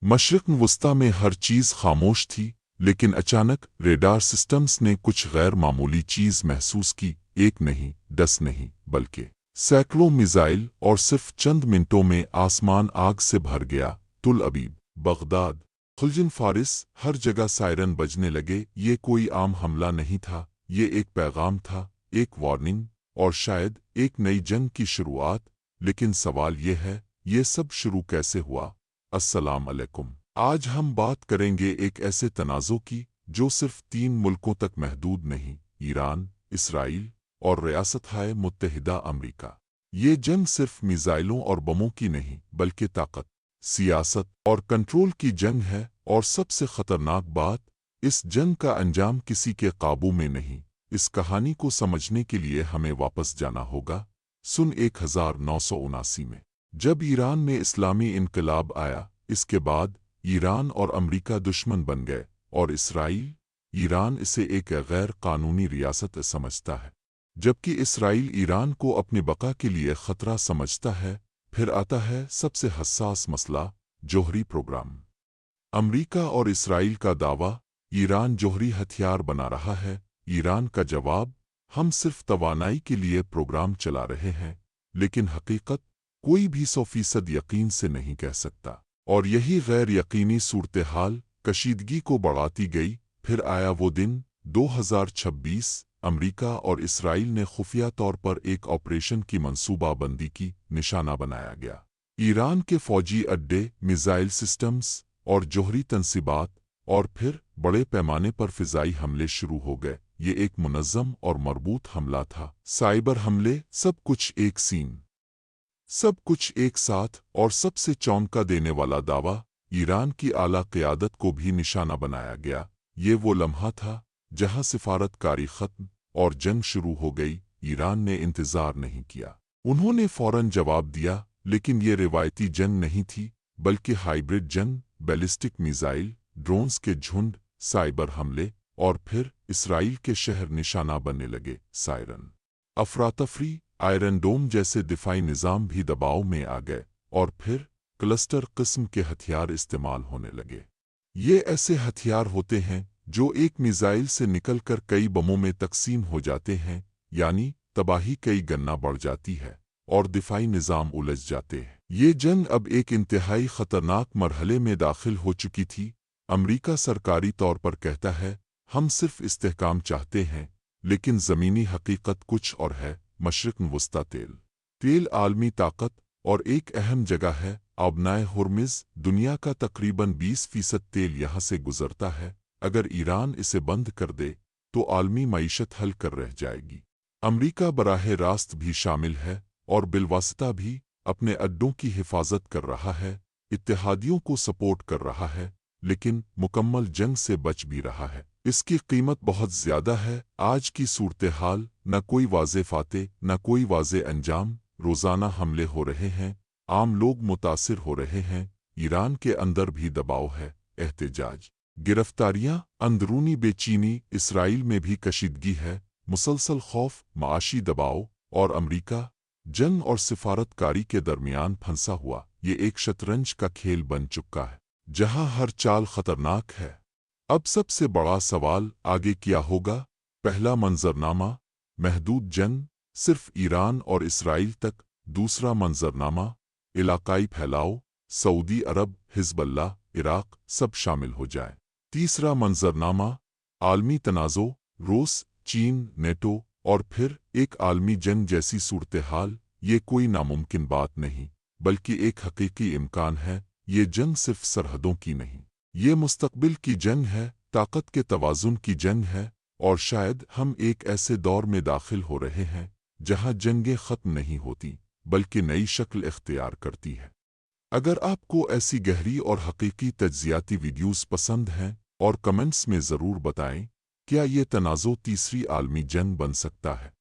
मशरिक़ वस्ता में हर चीज़ खामोश थी, लेकिन अचानक रेडार सिस्टम्स ने कुछ गैर मामूली चीज़ महसूस की। एक नहीं, 10 नहीं, बल्कि सैकड़ों मिसाइल, और सिर्फ चंद मिनटों में आसमान आग से भर गया। तुल अबीब, बगदाद, खुलजिन फारिस, हर जगह सायरन बजने लगे। ये कोई आम हमला नहीं था, ये एक पैगाम था, एक वार्निंग, और शायद एक नई जंग की शुरुआत। लेकिन सवाल ये है, ये सब शुरू कैसे हुआ? अस्सलाम अलैकुम। आज हम बात करेंगे एक ऐसे तनाज़ो की जो सिर्फ 3 मुल्कों तक महदूद नहीं, ईरान, इसराइल और रियासत-ए मुत्तहिदा अमरीका। ये जंग सिर्फ मिसाइलों और बमों की नहीं, बल्कि ताकत, सियासत और कंट्रोल की जंग है। और सबसे खतरनाक बात, इस जंग का अंजाम किसी के काबू में नहीं। इस कहानी को समझने के लिए हमें वापस जाना होगा सन 1979 में, जब ईरान में इस्लामी इनकलाब आया। इसके बाद ईरान और अमरीका दुश्मन बन गए, और इसराइल, ईरान इसे एक गैर कानूनी रियासत समझता है, जबकि इसराइल ईरान को अपनी बका के लिए खतरा समझता है। फिर आता है सबसे हसास मसला, जौहरी प्रोग्राम। अमरीका और इसराइल का दावा, ईरान जौहरी हथियार बना रहा है। ईरान का जवाब, हम सिर्फ तवानाई के लिए प्रोग्राम चला रहे हैं। लेकिन हकीकत कोई भी 100% यकीन से नहीं कह सकता। और यही गैर यकीनी सूरत हाल कशीदगी को बढ़ाती गई। फिर आया वो दिन, 2026। अमरीका और इसराइल ने खुफिया तौर पर एक ऑपरेशन की मंसूबाबंदी की, निशाना बनाया गया ईरान के फौजी अड्डे, मिसाइल सिस्टम्स और जौहरी तंसीबात। और फिर बड़े पैमाने पर फिजाई हमले शुरू हो गए। ये एक मुनज़्ज़म और मरबूत हमला था, साइबर हमले, सब कुछ एक सीन, सब कुछ एक साथ। और सबसे चौंका देने वाला दावा, ईरान की आला क़यादत को भी निशाना बनाया गया। ये वो लम्हा था जहां सिफारतकारी ख़त्म और जंग शुरू हो गई। ईरान ने इंतज़ार नहीं किया, उन्होंने फ़ौरन जवाब दिया। लेकिन ये रिवायती जंग नहीं थी, बल्कि हाइब्रिड जंग, बैलिस्टिक मिसाइल, ड्रोन्स के झुंड, साइबर हमले। और फिर इसराइल के शहर निशाना बनने लगे। सायरन, अफरातफरी, आयरन डोम जैसे दिफाई निज़ाम भी दबाव में आ गए। और फिर क्लस्टर किस्म के हथियार इस्तेमाल होने लगे। ये ऐसे हथियार होते हैं जो एक मिसाइल से निकलकर कई बमों में तकसीम हो जाते हैं, यानी तबाही कई गना बढ़ जाती है और दिफाई निज़ाम उलझ जाते हैं। ये जंग अब एक इंतहाई ख़तरनाक मरहले में दाखिल हो चुकी थी। अमरीका सरकारी तौर पर कहता है, हम सिर्फ इस्तेहकाम चाहते हैं, लेकिन ज़मीनी हकीकत कुछ और है। मशरिक़ वस्ता तेल आलमी ताकत और एक अहम जगह है, आबनाए हुर्मुज़। दुनिया का तकरीबन 20% तेल यहाँ से गुजरता है। अगर ईरान इसे बंद कर दे तो आलमी मईशत हल कर रह जाएगी। अमरीका बराह रास्त भी शामिल है और बिलवास्ता भी अपने अड्डों की हिफाजत कर रहा है, इत्तेहादियों को सपोर्ट कर रहा है, लेकिन मुकम्मल जंग से बच भी रहा है। इसकी कीमत बहुत ज़्यादा है। आज की सूरत हाल, न कोई वाज़े फाते, न कोई वाज़े अंजाम। रोज़ाना हमले हो रहे हैं, आम लोग मुतासिर हो रहे हैं। ईरान के अंदर भी दबाव है, एहतजाज, गिरफ्तारियां, अंदरूनी बेचैनी। इसराइल में भी कशीदगी है, मुसलसल खौफ, माशी दबाव। और अमरीका जंग और सिफारतकारी के दरमियान फंसा हुआ। ये एक शतरंज का खेल बन चुका है, जहां हर चाल खतरनाक है। अब सबसे बड़ा सवाल, आगे क्या होगा? पहला मंजरनामा, महदूद जंग, सिर्फ ईरान और इसराइल तक। दूसरा मंजरनामा, इलाकाई फैलाव, सऊदी अरब, हिजबुल्लाह, इराक, सब शामिल हो जाए। तीसरा मंजरनामा, आलमी तनाज़ो, रूस, चीन, नेटो। और फिर एक आलमी जंग जैसी सूरत हाल। ये कोई नामुमकिन बात नहीं, बल्कि एक हकीकी इम्कान है। ये जंग सिर्फ सरहदों की नहीं, ये मुस्तकबिल की जंग है, ताकत के तवाज़ुन की जंग है। और शायद हम एक ऐसे दौर में दाखिल हो रहे हैं जहां जंगें ख़त्म नहीं होती, बल्कि नई शक्ल इख्तियार करती है। अगर आपको ऐसी गहरी और हकीकी तज्ज़ियाती वीडियोस पसंद हैं, और कमेंट्स में ज़रूर बताएं, क्या ये तनाज़ो तीसरी आलमी जंग बन सकता है?